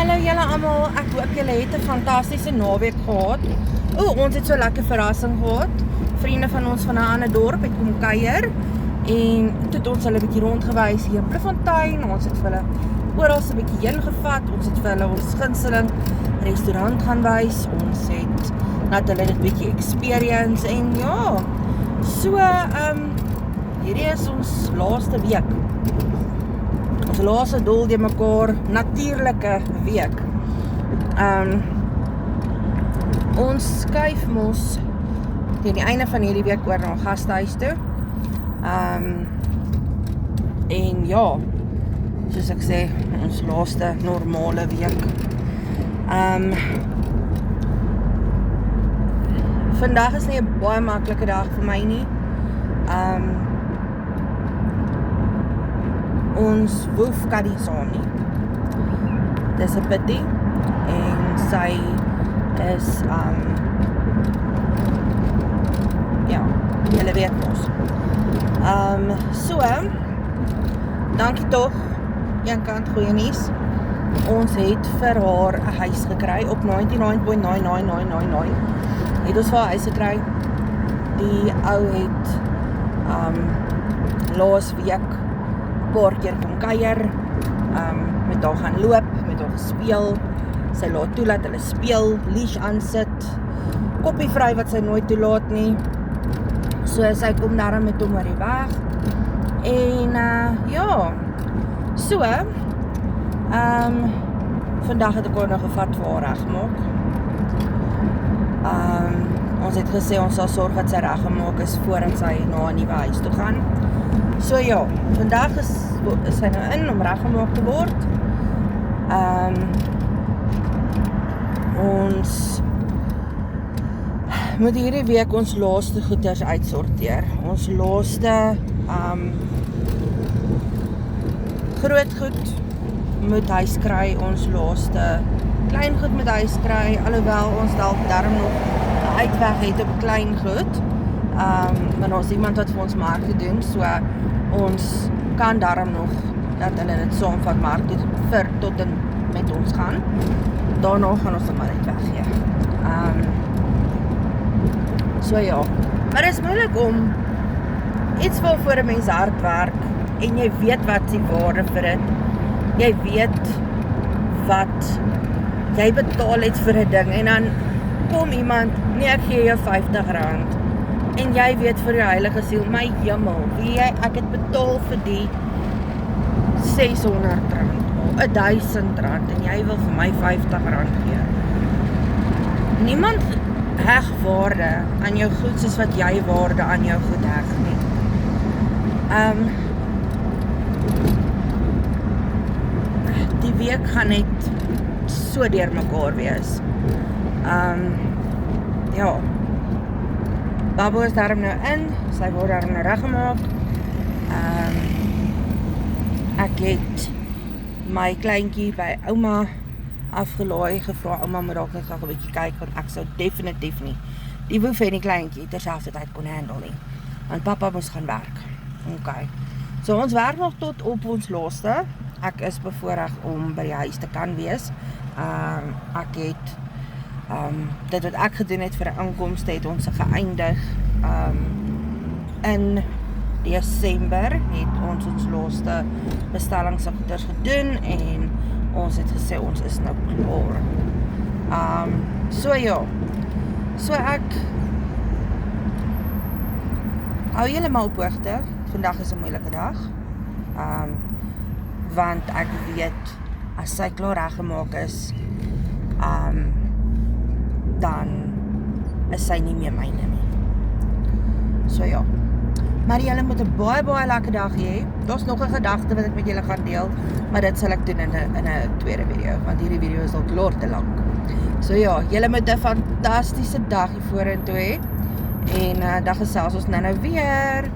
Hallo julle almal, ek hoop julle het 'n fantastiese naweek gehad. Ons het so lekker verrassing gehad. Vriende van ons van 'n ander dorp het kom kuier en toe het ons hulle 'n bietjie rondgewys hier in Bloemfontein. Ons het vir hulle oral 'n bietjie heen gevat. Ons het vir hulle ons gunsteling restaurant gaan wys. Ons het laat hulle dit bietjie experience en ja. So hierdie is ons laaste week. Ons laaste doel die mekaar natuurlike week. Ons skuif mos teen die einde van hierdie week oor na gastehuis toe. En ja, soos ek sê, ons laaste normale week. Vandag is nie 'n baie maklike dag vir my nie. Ons woef kan nie saam nie. Dis 'n pity en sy is ja, julle weet mos. So, dankie tog. Een kant goeie nuus. Ons het vir haar 'n huis gekry op 99.99999. Het ons vir haar huis gekry. Die ou het laas week paar keer kom kuier, met haar gaan loop, met haar gespeel, sy laat toe dat hulle speel, leash aansit, koppie vry wat sy nooit toelaat nie, so sy kom daarom met hom oor die weg, en ja, so, vandag het ek haar nog gevat vir haar reggemaak. Ons het gesê ons sal sorg dat sy reggemaak is voordat sy na 'n nuwe huis toe gaan. So ja, vandag is sy nou in om reggemaak te word. Ons moet hierdie week ons laaste goeders uitsorteer. Ons laaste groot goed moet huis kry, ons laaste klein goed moet huis kry, alhoewel ons dalk daarom nog 'n uitweg het op klein goed. Maar ons iemand wat vir ons mark te doen, so ons kan daarom nog dat hulle dit saamvat mark toe vir tot en met ons gaan. Daarna gaan ons dit maar net weggee. So ja, maar dit is moeilik om iets waarvoor 'n mens hard werk en jy weet wat die waarde vir dit. Jy weet wat jy betaal het vir 'n ding en dan kom iemand, nee ek gee jou R50 en jy weet vir jou heilige siel, my hemel, ek het betaal vir die R600 of R1000 en jy wil vir my R50 gee. Niemand heg waarde aan jou goed soos wat jy waarde aan jou goed heg nie. Die week gaan net so deur mekaar wees. Ja, Babo is daarom nou in, sy word daarom nou reggemaak. Ek het my kleintjie by ouma afgelaai, gevra ouma moet dalk net gou 'n bietjie kyk, want ek sou definitief nie die woef en die kleintjie terselfdertyd kon handle nie, want pappa moes gaan werk. Okay. So ons werk nog tot op ons laaste. Ek is bevoorreg om by die huis te kan wees. Ek het dit wat ek gedoen het vir 'n inkomste het ons geëindig in Desember het ons laaste bestellingsgoeders gedoen en ons het gesê ons is nou klaar. So ja. So ek hou julle maar op hoogte. Vandag is 'n moeilike dag. Want ek weet as sy klaar reggemaak is, dan is sy nie meer myne nie. So ja. Maar julle moet 'n baie lekker dag hê. Daar's nog 'n gedagte wat ek met julle gaan deel, maar dit sal ek doen in 'n tweede video, want hierdie video is al klaar te lank. So ja, julle moet 'n fantastiese dag hier vorentoe hê. En dan gesels ons nou weer.